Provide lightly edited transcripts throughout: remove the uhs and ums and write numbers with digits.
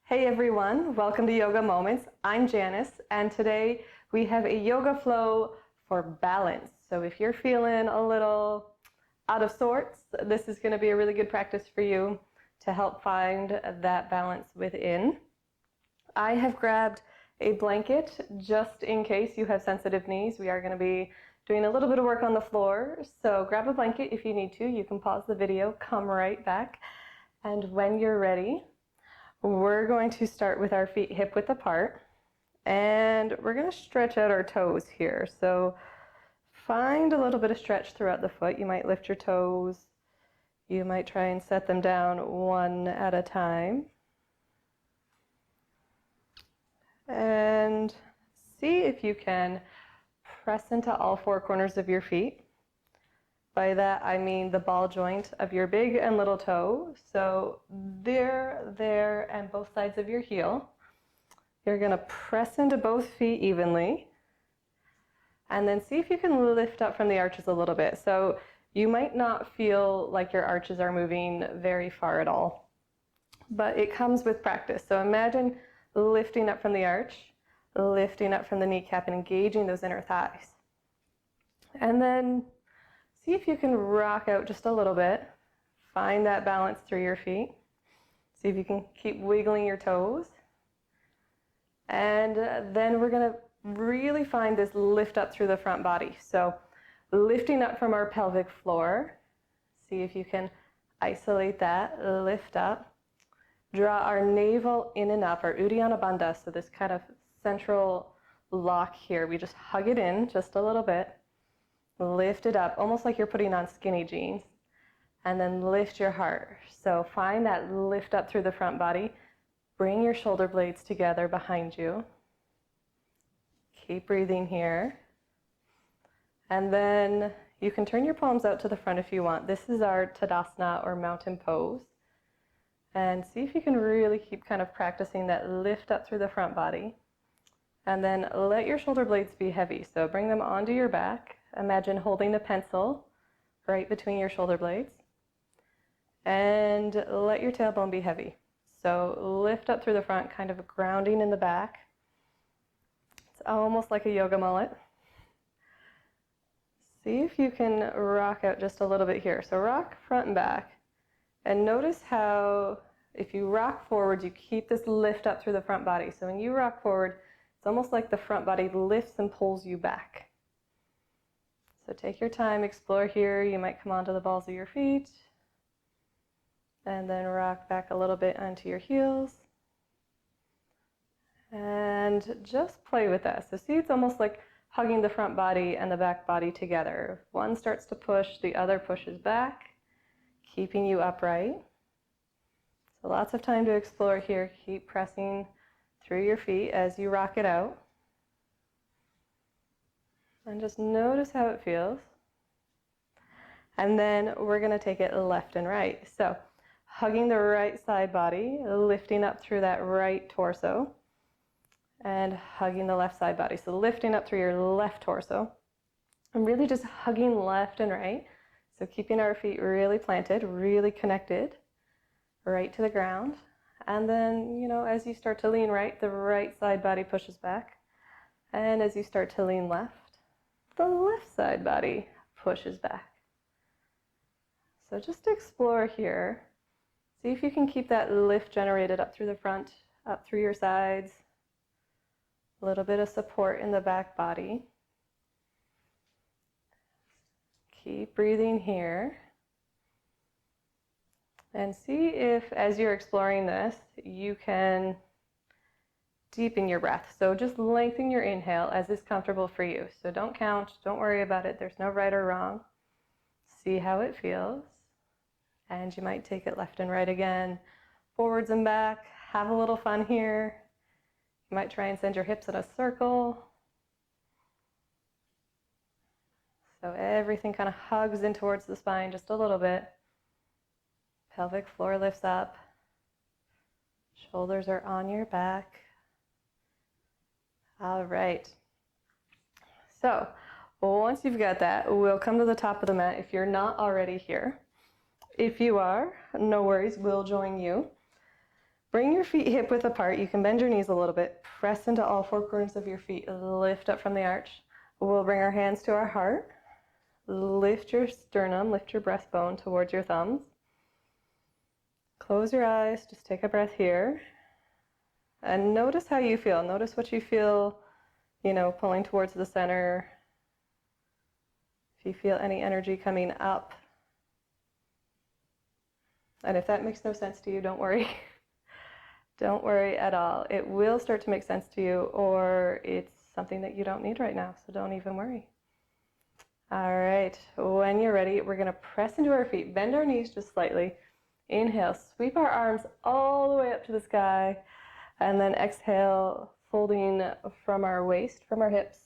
Hey everyone, welcome to Yoga Moments. I'm Janice, and today we have a yoga flow for balance. So if you're feeling a little out of sorts, this is going to be a really good practice for you to help find that balance within. I have grabbed a blanket just in case you have sensitive knees. We are going to be doing a little bit of work on the floor, so grab a blanket if you need to. You can pause the video, come right back, and when you're ready, we're going to start with our feet hip width apart, and we're going to stretch out our toes here. So find a little bit of stretch throughout the foot. You might lift your toes. You might try and set them down one at a time. And see if you can press into all four corners of your feet. By that, I mean the ball joint of your big and little toe. So there, and both sides of your heel. You're going to press into both feet evenly. And then see if you can lift up from the arches a little bit. So you might not feel like your arches are moving very far at all, but it comes with practice. So imagine lifting up from the arch, lifting up from the kneecap, and engaging those inner thighs. And then see if you can rock out just a little bit. Find that balance through your feet. See if you can keep wiggling your toes. And then we're going to really find this lift up through the front body. So lifting up from our pelvic floor. See if you can isolate that, lift up. Draw our navel in and up, our Uddiyana Bandha, so this kind of central lock here. We just hug it in just a little bit. Lift it up, almost like you're putting on skinny jeans, and then lift your heart. So find that lift up through the front body. Bring your shoulder blades together behind you. Keep breathing here. And then you can turn your palms out to the front if you want. This is our Tadasana or mountain pose. And see if you can really keep kind of practicing that lift up through the front body. And then let your shoulder blades be heavy. So bring them onto your back. Imagine holding a pencil right between your shoulder blades, and let your tailbone be heavy. So lift up through the front, kind of grounding in the back. It's almost like a yoga mullet. See if you can rock out just a little bit here. So rock front and back, and notice how if you rock forward, you keep this lift up through the front body. So when you rock forward, it's almost like the front body lifts and pulls you back. So take your time, explore here. You might come onto the balls of your feet and then rock back a little bit onto your heels. And just play with that. So see, it's almost like hugging the front body and the back body together. If one starts to push, the other pushes back, keeping you upright. So lots of time to explore here. Keep pressing through your feet as you rock it out. And just notice how it feels. And then we're going to take it left and right. So hugging the right side body, lifting up through that right torso, and hugging the left side body. So lifting up through your left torso, and really just hugging left and right. So keeping our feet really planted, really connected, right to the ground. And then, as you start to lean right, the right side body pushes back. And as you start to lean left, the left side body pushes back. So just explore here. See if you can keep that lift generated up through the front, up through your sides. A little bit of support in the back body. Keep breathing here. And see if, as you're exploring this, you can deepen your breath. So just lengthen your inhale as is comfortable for you. So don't count, don't worry about it. There's no right or wrong. See how it feels. And you might take it left and right again, forwards and back. Have a little fun here. You might try and send your hips in a circle. So everything kind of hugs in towards the spine just a little bit. Pelvic floor lifts up. Shoulders are on your back. All right. So once you've got that, we'll come to the top of the mat if you're not already here. If you are, no worries, we'll join you. Bring your feet hip width apart. You can bend your knees a little bit. Press into all four corners of your feet. Lift up from the arch. We'll bring our hands to our heart. Lift your sternum, lift your breastbone towards your thumbs. Close your eyes. Just take a breath here. And notice how you feel. Notice what you feel, pulling towards the center. If you feel any energy coming up. And if that makes no sense to you, don't worry. Don't worry at all. It will start to make sense to you, or it's something that you don't need right now, so don't even worry. All right, when you're ready, we're going to press into our feet, bend our knees just slightly. Inhale, sweep our arms all the way up to the sky, and then exhale, folding from our waist, from our hips,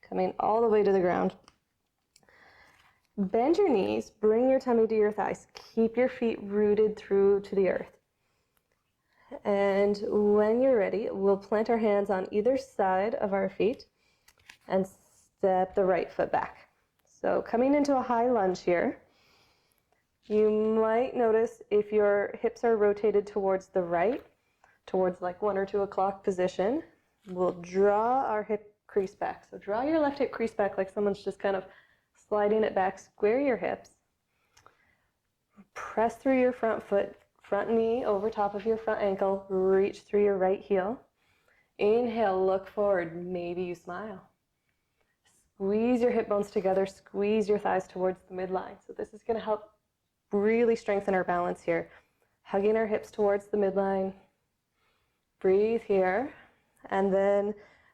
coming all the way to the ground. Bend your knees, bring your tummy to your thighs. Keep your feet rooted through to the earth. And when you're ready, we'll plant our hands on either side of our feet and step the right foot back. So coming into a high lunge here, you might notice if your hips are rotated towards the right, towards like 1 or 2 o'clock position, we'll draw our hip crease back. So draw your left hip crease back like someone's just kind of sliding it back. Square your hips. Press through your front foot. Front knee over top of your front ankle, reach through your right heel. Inhale, look forward, maybe you smile. Squeeze your hip bones together, squeeze your thighs towards the midline. So this is going to help really strengthen our balance here. Hugging our hips towards the midline. Breathe here. And then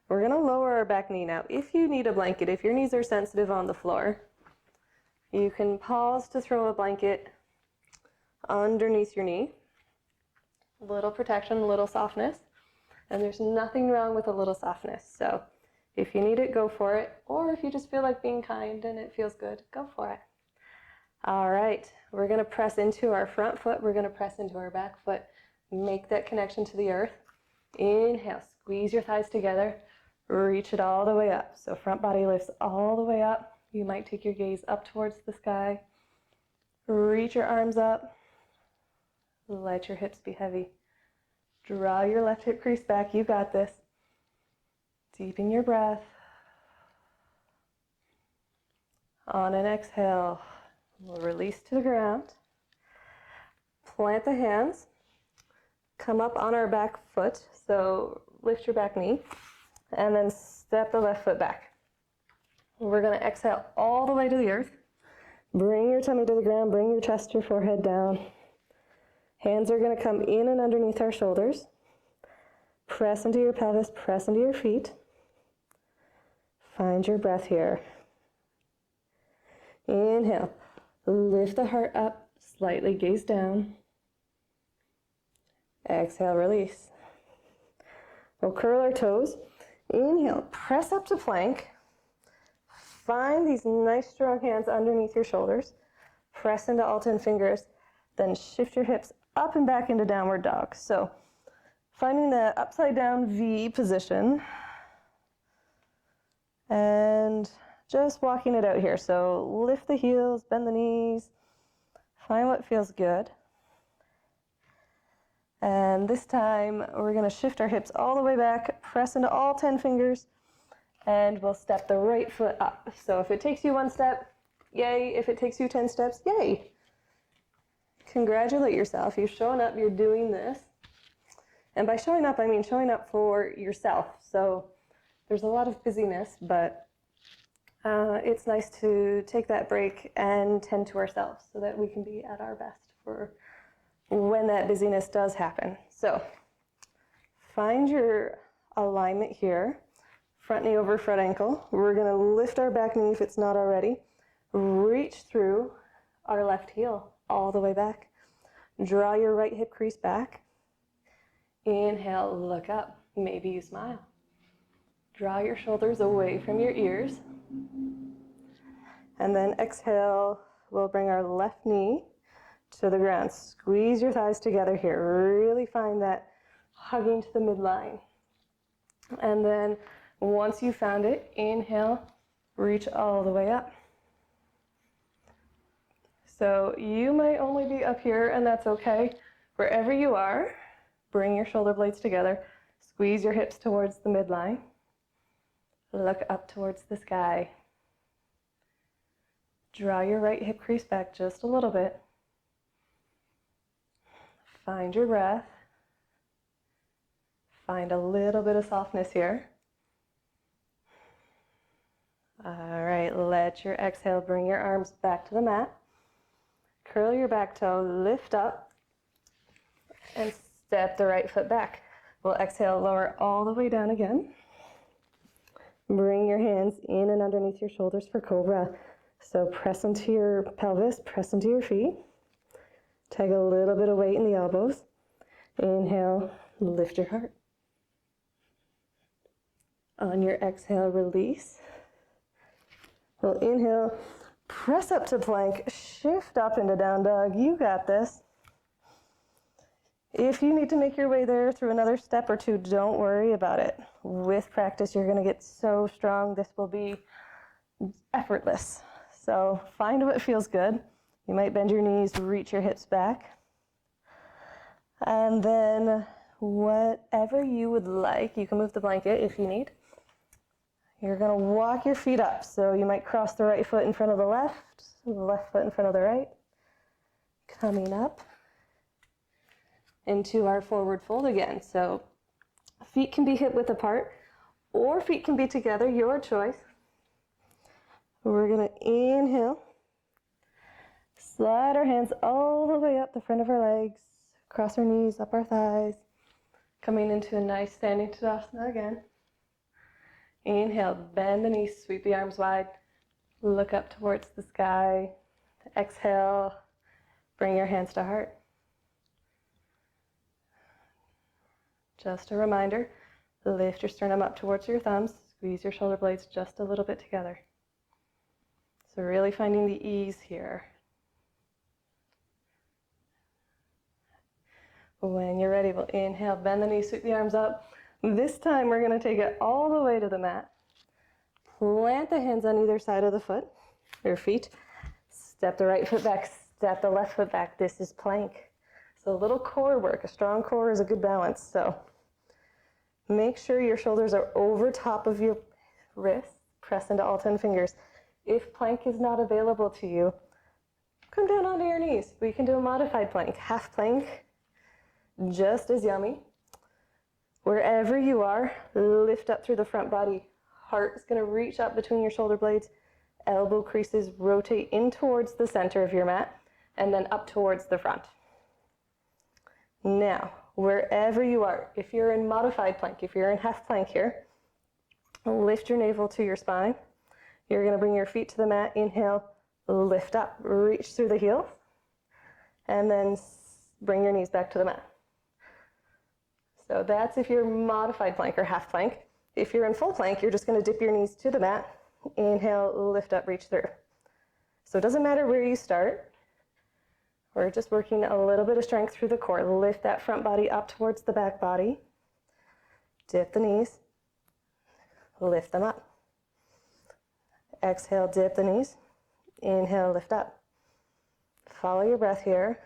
we're going to lower our back knee now. If you need a blanket, if your knees are sensitive on the floor, you can pause to throw a blanket underneath your knee. A little protection, a little softness. And there's nothing wrong with a little softness. So if you need it, go for it. Or if you just feel like being kind and it feels good, go for it. All right, we're going to press into our front foot. We're going to press into our back foot. Make that connection to the earth. Inhale, squeeze your thighs together. Reach it all the way up. So front body lifts all the way up. You might take your gaze up towards the sky. Reach your arms up. Let your hips be heavy. Draw your left hip crease back. You got this. Deepen your breath. On an exhale, we'll release to the ground. Plant the hands. Come up on our back foot. So lift your back knee. And then step the left foot back. We're going to exhale all the way to the earth. Bring your tummy to the ground. Bring your chest, your forehead down. Hands are going to come in and underneath our shoulders. Press into your pelvis, press into your feet. Find your breath here. Inhale. Lift the heart up, slightly gaze down. Exhale, release. We'll curl our toes. Inhale, press up to plank. Find these nice strong hands underneath your shoulders. Press into all 10 fingers. Then shift your hips up and back into downward dog. So finding the upside down V position and just walking it out here. So lift the heels, bend the knees, find what feels good. And this time we're going to shift our hips all the way back, press into all 10 fingers, and we'll step the right foot up. So if it takes you 1 step, yay. If it takes you 10 steps, yay. Congratulate yourself. You've shown up, you're doing this. And by showing up, I mean showing up for yourself. So there's a lot of busyness, but it's nice to take that break and tend to ourselves so that we can be at our best for when that busyness does happen. So find your alignment here. Front knee over front ankle. We're going to lift our back knee if it's not already. Reach through our left heel all the way back. Draw your right hip crease back. Inhale, look up. Maybe you smile. Draw your shoulders away from your ears. And then exhale, we'll bring our left knee to the ground. Squeeze your thighs together here. Really find that hugging to the midline. And then once you found it, inhale, reach all the way up. So you might only be up here, and that's okay. Wherever you are, bring your shoulder blades together. Squeeze your hips towards the midline. Look up towards the sky. Draw your right hip crease back just a little bit. Find your breath. Find a little bit of softness here. All right, let your exhale bring your arms back to the mat. Curl your back toe, lift up, and step the right foot back. We'll exhale, lower all the way down again. Bring your hands in and underneath your shoulders for cobra. So press into your pelvis, press into your feet. Take a little bit of weight in the elbows. Inhale, lift your heart. On your exhale, release. We'll inhale, press up to plank, shift up into down dog. You got this. If you need to make your way there through another step or two, don't worry about it. With practice, you're going to get so strong, this will be effortless. So find what feels good. You might bend your knees, reach your hips back. And then whatever you would like, you can move the blanket if you need. You're going to walk your feet up. So you might cross the right foot in front of the left foot in front of the right. Coming up into our forward fold again. So feet can be hip width apart or feet can be together, your choice. We're going to inhale, slide our hands all the way up the front of our legs, cross our knees, up our thighs, coming into a nice standing Tadasana again. Inhale, bend the knees, sweep the arms wide, look up towards the sky. Exhale, bring your hands to heart. Just a reminder, lift your sternum up towards your thumbs, squeeze your shoulder blades just a little bit together. So really finding the ease here. When you're ready, we'll inhale, bend the knees, sweep the arms up. This time we're going to take it all the way to the mat. Plant the hands on either side of the foot, or feet. Step the right foot back, step the left foot back. This is plank. So a little core work. A strong core is a good balance. So make sure your shoulders are over top of your wrists. Press into all 10 fingers. If plank is not available to you, come down onto your knees. We can do a modified plank. Half plank, just as yummy. Wherever you are, lift up through the front body. Heart is going to reach up between your shoulder blades. Elbow creases rotate in towards the center of your mat and then up towards the front. Now, wherever you are, if you're in modified plank, if you're in half plank here, lift your navel to your spine. You're going to bring your feet to the mat. Inhale, lift up, reach through the heels, and then bring your knees back to the mat. So that's if you're modified plank or half plank. If you're in full plank, you're just going to dip your knees to the mat. Inhale, lift up, reach through. So it doesn't matter where you start. We're just working a little bit of strength through the core. Lift that front body up towards the back body. Dip the knees. Lift them up. Exhale, dip the knees. Inhale, lift up. Follow your breath here.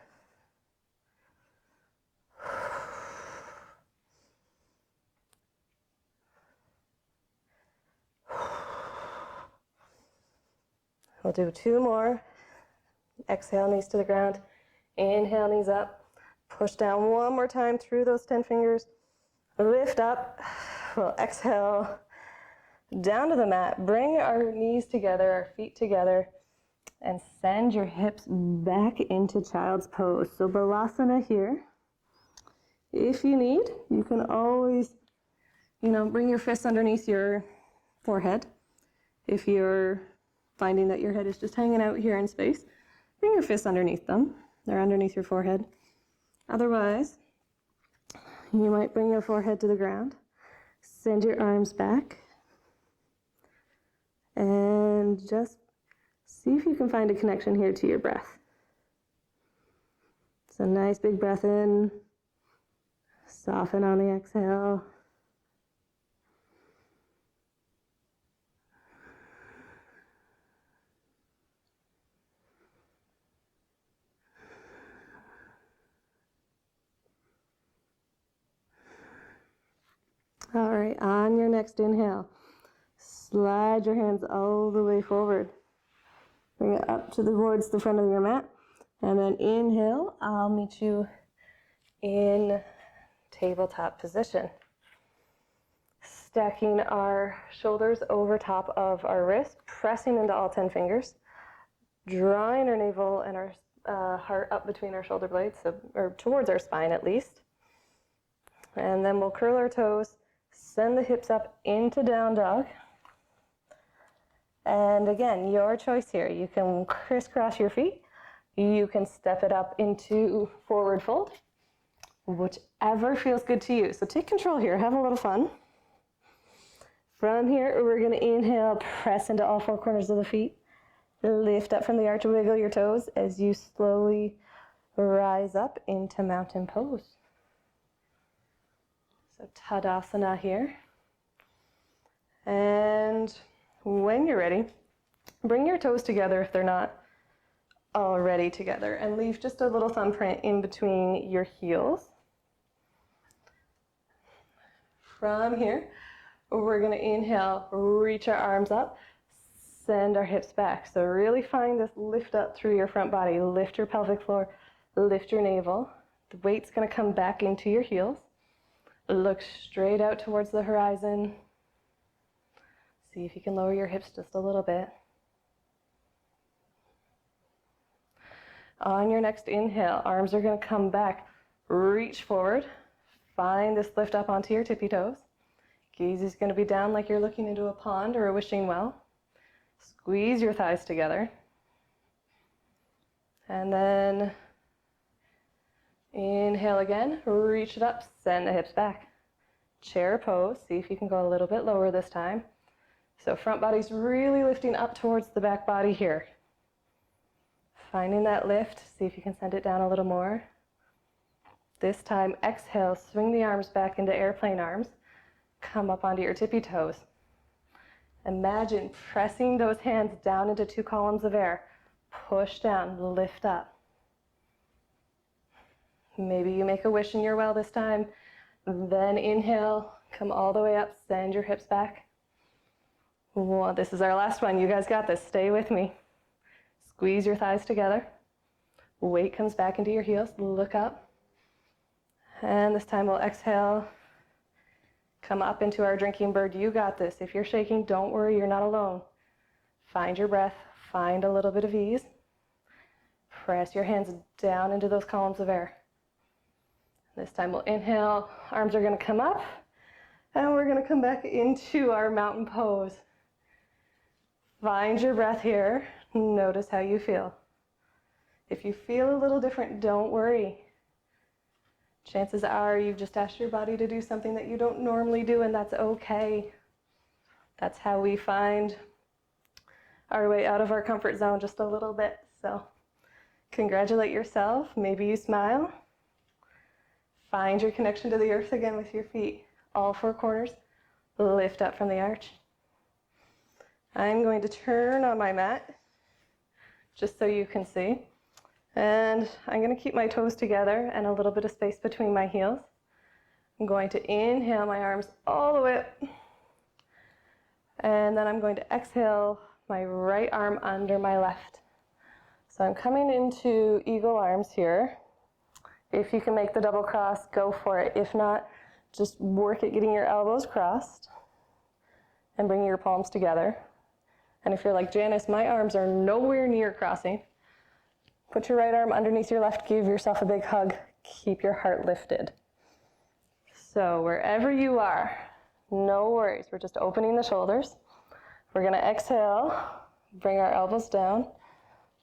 We'll do 2 more. Exhale, knees to the ground. Inhale, knees up. Push down 1 more time through those 10 fingers. Lift up. We'll exhale down to the mat. Bring our knees together, our feet together, and send your hips back into child's pose. So Balasana here. If you need, you can always, bring your fists underneath your forehead. If you're finding that your head is just hanging out here in space, bring your fists underneath them. They're underneath your forehead. Otherwise, you might bring your forehead to the ground. Send your arms back. And just see if you can find a connection here to your breath. It's a nice big breath in. Soften on the exhale. All right, on your next inhale, slide your hands all the way forward. Bring it up towards the front of your mat. And then inhale, I'll meet you in tabletop position. Stacking our shoulders over top of our wrist, pressing into all 10 fingers, drawing our navel and our heart up between our shoulder blades, or towards our spine at least. And then we'll curl our toes, send the hips up into down dog. And again, your choice here. You can crisscross your feet. You can step it up into forward fold, whichever feels good to you. So take control here, have a little fun. From here, we're gonna inhale, press into all four corners of the feet. Lift up from the arch, wiggle your toes as you slowly rise up into mountain pose. So Tadasana here. And when you're ready, bring your toes together if they're not already together, and leave just a little thumbprint in between your heels. From here, we're going to inhale, reach our arms up, send our hips back. So really find this lift up through your front body. Lift your pelvic floor, lift your navel. The weight's going to come back into your heels. Look straight out towards the horizon. See if you can lower your hips just a little bit. On your next inhale, arms are going to come back. Reach forward. Find this lift up onto your tippy toes. Gaze is going to be down like you're looking into a pond or a wishing well. Squeeze your thighs together. And then inhale again. Reach it up. Send the hips back. Chair pose. See if you can go a little bit lower this time. So front body's really lifting up towards the back body here. Finding that lift, see if you can send it down a little more. This time, exhale, swing the arms back into airplane arms. Come up onto your tippy toes. Imagine pressing those hands down into 2 columns of air. Push down, lift up. Maybe you make a wish in your well this time. Then inhale, come all the way up, send your hips back. Well, this is our last one. You guys got this. Stay with me. Squeeze your thighs together. Weight comes back into your heels. Look up. And this time we'll exhale. Come up into our drinking bird. You got this. If you're shaking, don't worry. You're not alone. Find your breath. Find a little bit of ease. Press your hands down into those columns of air. This time we'll inhale. Arms are going to come up. And we're going to come back into our mountain pose. Find your breath here. Notice how you feel. If you feel a little different, don't worry. Chances are you've just asked your body to do something that you don't normally do, and that's okay. That's how we find our way out of our comfort zone just a little bit. So congratulate yourself. Maybe you smile. Find your connection to the earth again with your feet. All 4 corners. Lift up from the arch. I'm going to turn on my mat just so you can see. And I'm going to keep my toes together and a little bit of space between my heels. I'm going to inhale my arms all the way up. And then I'm going to exhale my right arm under my left. So I'm coming into eagle arms here. If you can make the double cross, go for it. If not, just work at getting your elbows crossed and bring your palms together. And if you're like Janice, my arms are nowhere near crossing, put your right arm underneath your left, give yourself a big hug, keep your heart lifted. So wherever you are, no worries, we're just opening the shoulders. We're gonna exhale, bring our elbows down,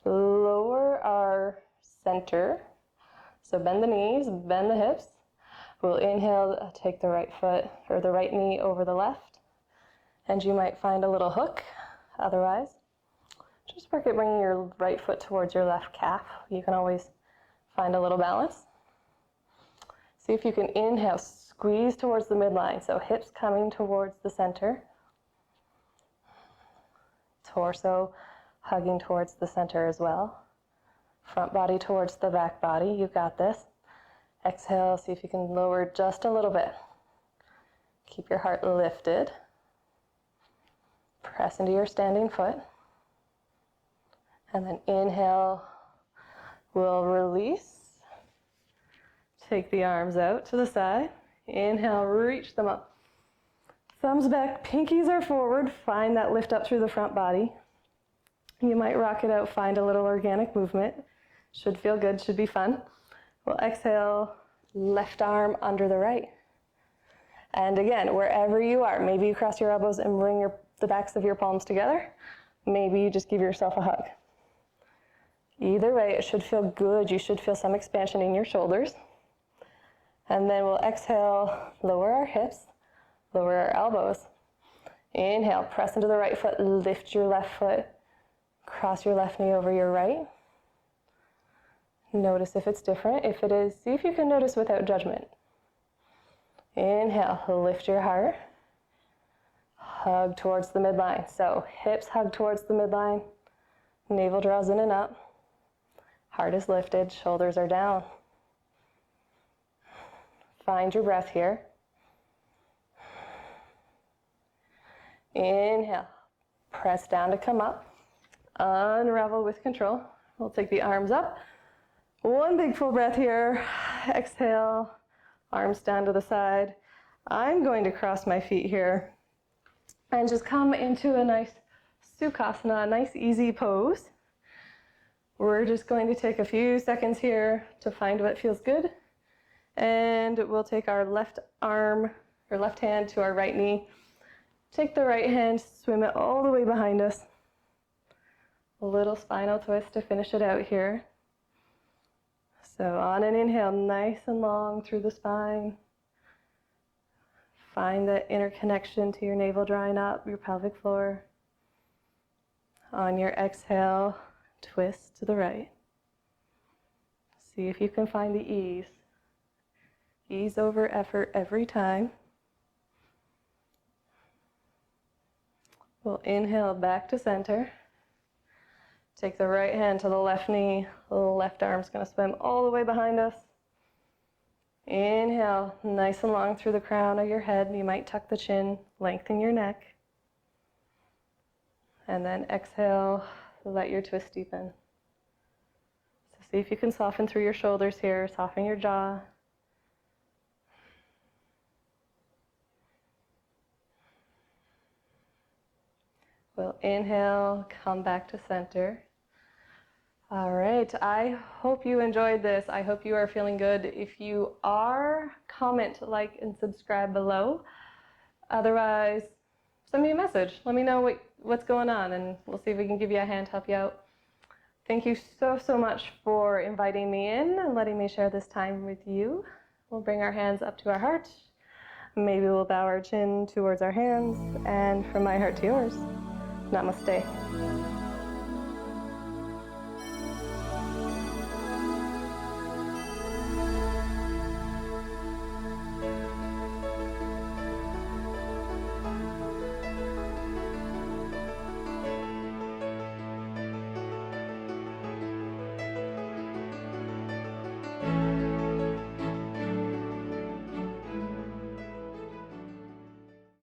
lower our center. So bend the knees, bend the hips. We'll inhale, take the right foot or the right knee over the left. And you might find a little hook. Otherwise, just work at bringing your right foot towards your left calf. You can always find a little balance. See if you can inhale, squeeze towards the midline. So hips coming towards the center. Torso hugging towards the center as well. Front body towards the back body. You got this. Exhale, see if you can lower just a little bit. Keep your heart lifted. Press into your standing foot. And then inhale, we'll release. Take the arms out to the side. Inhale, reach them up. Thumbs back, pinkies are forward. Find that lift up through the front body. You might rock it out, find a little organic movement. Should feel good, should be fun. We'll exhale, left arm under the right. And again, wherever you are, maybe you cross your elbows and bring the backs of your palms together. Maybe you just give yourself a hug. Either way, it should feel good. You should feel some expansion in your shoulders. And then we'll exhale, lower our hips, lower our elbows. Inhale, press into the right foot, lift your left foot, cross your left knee over your right. Notice if it's different. If it is, see if you can notice without judgment. Inhale, lift your heart, hug towards the midline. So hips hug towards the midline, navel draws in and up, heart is lifted, shoulders are down. Find your breath here. Inhale, press down to come up, unravel with control. We'll take the arms up. One big full breath here. Exhale, arms down to the side. I'm going to cross my feet here and just come into a nice Sukhasana, a nice easy pose. We're just going to take a few seconds here to find what feels good. And we'll take our left arm, or left hand to our right knee. Take the right hand, swim it all the way behind us. A little spinal twist to finish it out here. So on an inhale, nice and long through the spine. Find that inner connection to your navel drawing up, your pelvic floor. On your exhale, twist to the right. See if you can find the ease. Ease over effort every time. We'll inhale back to center. Take the right hand to the left knee. The left arm's going to swim all the way behind us. Inhale, nice and long through the crown of your head. You might tuck the chin, lengthen your neck. And then exhale, let your twist deepen. So see if you can soften through your shoulders here, soften your jaw. We'll inhale, come back to center. All right, I hope you enjoyed this. I hope you are feeling good. If you are, comment, like, and subscribe below. Otherwise, send me a message. Let me know what's going on, and we'll see if we can give you a hand, help you out. Thank you so, so much for inviting me in and letting me share this time with you. We'll bring our hands up to our heart. Maybe we'll bow our chin towards our hands, and from my heart to yours. Namaste.